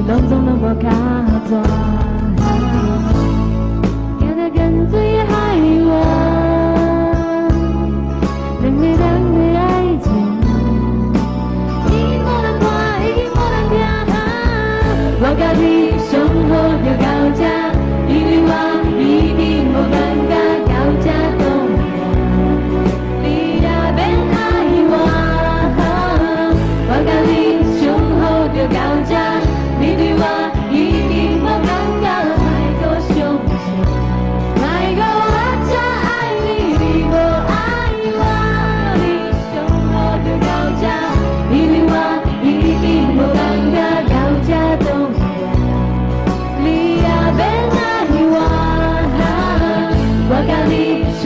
拢总拢无卡纸。行到跟随的海湾，两个人的爱情，已经无人看，已经无人听。我甲你上好就到这，因为我已经无感觉到这冻了，你也免爱我。我甲你上好就到这，你对我已经无感觉，莫搁伤心，莫搁我才爱你，你无爱我。你上好就到这，你对我已经无感觉到这冻了，你也免爱我。我甲你上